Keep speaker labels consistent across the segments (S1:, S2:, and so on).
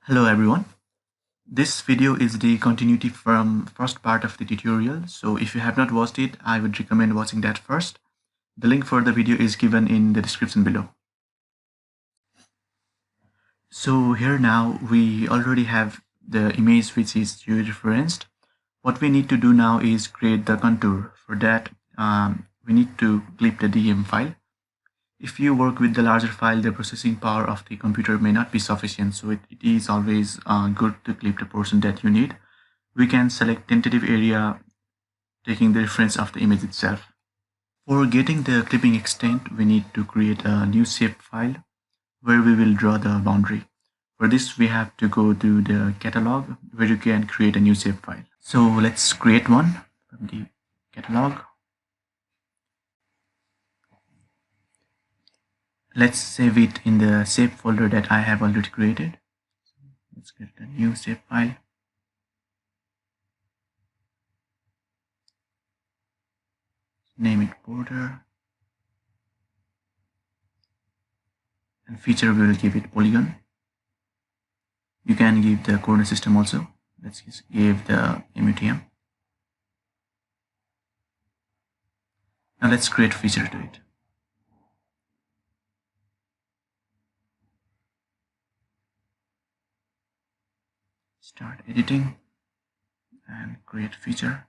S1: Hello everyone. This video is the continuity from first part of the tutorial. So if you have not watched it, I would recommend watching that first. The link for the video is given in the description below. So here now we already have the image which is georeferenced. What we need to do now is create the contour. For that, we need to clip the DEM file. If you work with the larger file, the processing power of the computer may not be sufficient, so it is always good to clip the portion that you need. We can select tentative area taking the reference of the image itself. For getting the clipping extent, we need to create a new shape file where we will draw the boundary. For this, we have to go to the catalog where you can create a new shape file. So let's create one from the catalog. Let's save it in the shape folder that I have already created. Let's get a new shape file. Name it border. And feature we will give it polygon. You can give the coordinate system also. Let's give the MUTM. Now let's create feature to it. Start editing and create feature.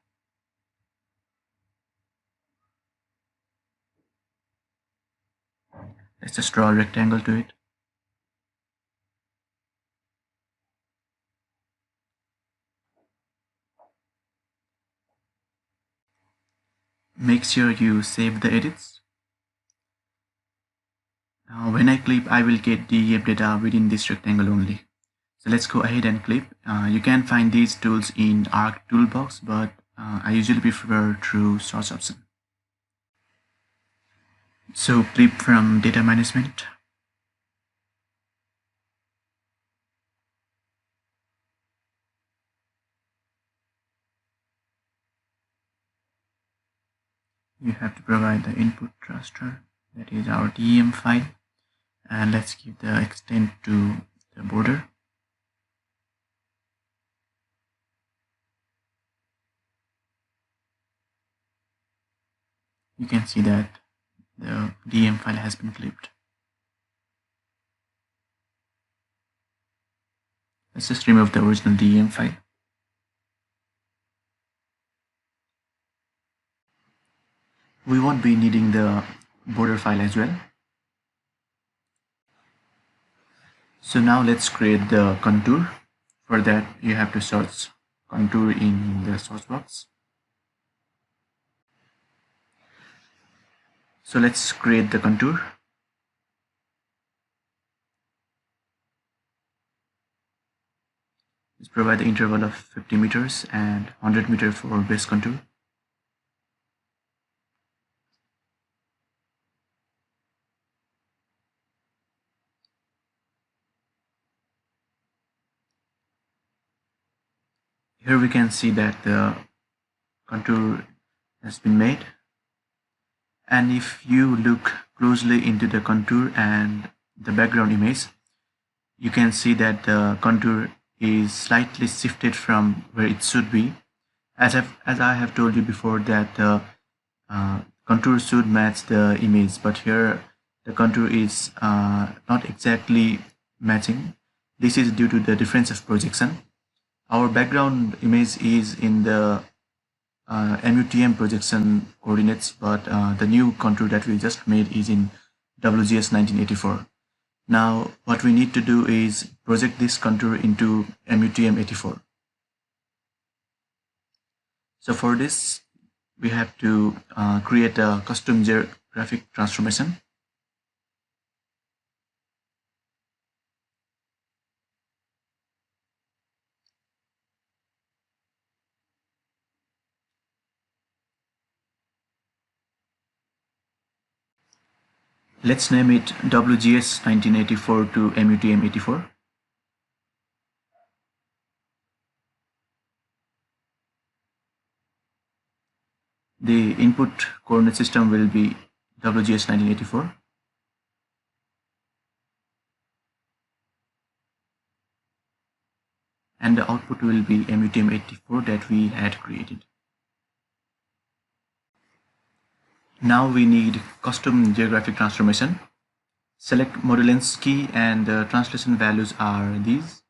S1: Let's just draw a rectangle to it. Make sure you save the edits. Now when I clip, I will get the EF data within this rectangle only. So let's go ahead and clip. You can find these tools in Arc Toolbox, but I usually prefer through source option. So clip from data management. You have to provide the input raster, that is our DEM file, and let's give the extent to the border. You can see that the DEM file has been clipped. Let's just remove the original DEM file. We won't be needing the border file as well. So now let's create the contour. For that, you have to search contour in the source box. So let's create the contour. Let's provide the interval of 50 meters and 100 meters for base contour. Here we can see that the contour has been made. And if you look closely into the contour and the background image, you can see that the contour is slightly shifted from where it should be. As I have told you before that the contour should match the image, but here the contour is not exactly matching. This is due to the difference of projection. Our background image is in the MUTM projection coordinates, but the new contour that we just made is in WGS 1984. Now what we need to do is project this contour into MUTM 84. So for this, we have to create a custom geographic transformation. Let's name it WGS 1984 to MUTM 84. The input coordinate system will be WGS 1984. and the output will be MUTM84 that we had created. Now we need custom geographic transformation. Select Modulen's key and the translation values are these.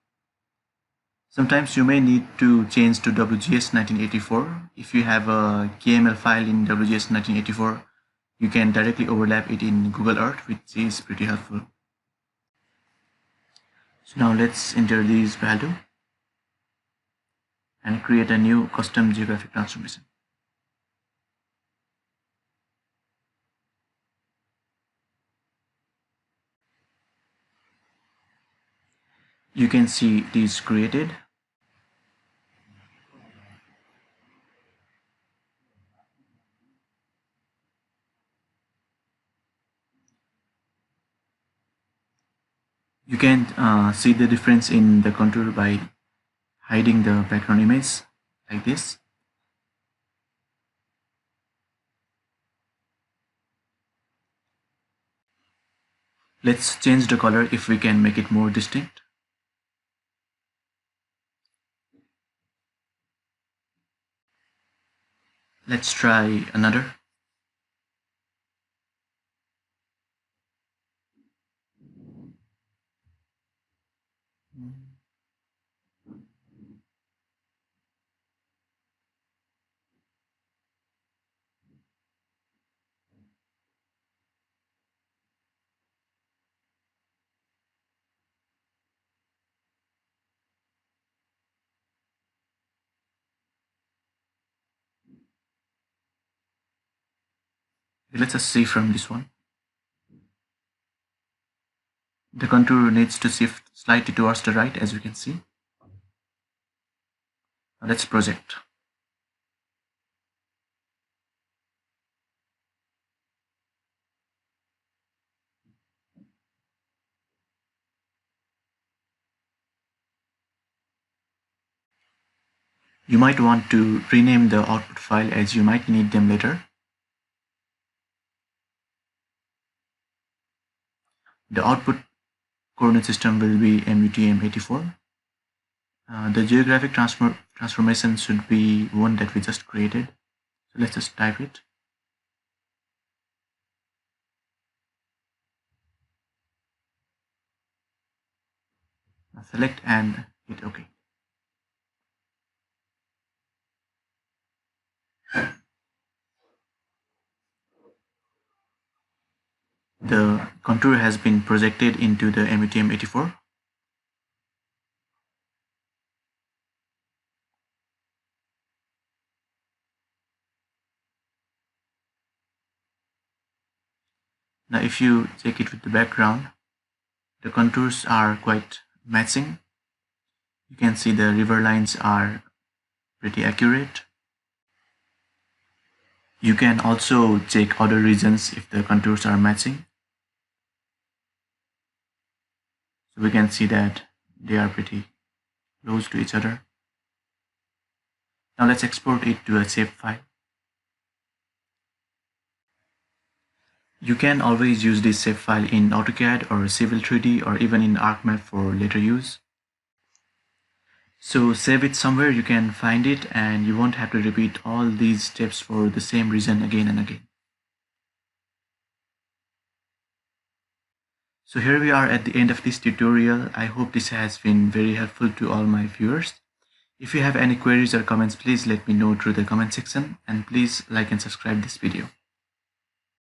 S1: Sometimes you may need to change to WGS 1984. If you have a KML file in WGS 1984, you can directly overlap it in Google Earth, which is pretty helpful. So now let's enter these values and create a new custom geographic transformation. You can see it is created. You can see the difference in the contour by hiding the background image like this. Let's change the color if we can make it more distinct. Let's try another. Let's just see from this one. The contour needs to shift slightly towards the right, as you can see. Now let's project. You might want to rename the output file as you might need them later. The output coordinate system will be MUTM84. The geographic transformation should be one that we just created. So let's just type it. Now select and hit OK. The contour has been projected into the MUTM84. Now if you check it with the background, the contours are quite matching. You can see the river lines are pretty accurate. You can also check other regions if the contours are matching. So we can see that they are pretty close to each other. Now let's export it to a shape file. You can always use this shape file in AutoCAD or Civil 3D or even in ArcMap for later use. So save it somewhere you can find it and you won't have to repeat all these steps for the same region again and again. So here we are at the end of this tutorial. I hope this has been very helpful to all my viewers. If you have any queries or comments, please let me know through the comment section, and please like and subscribe this video.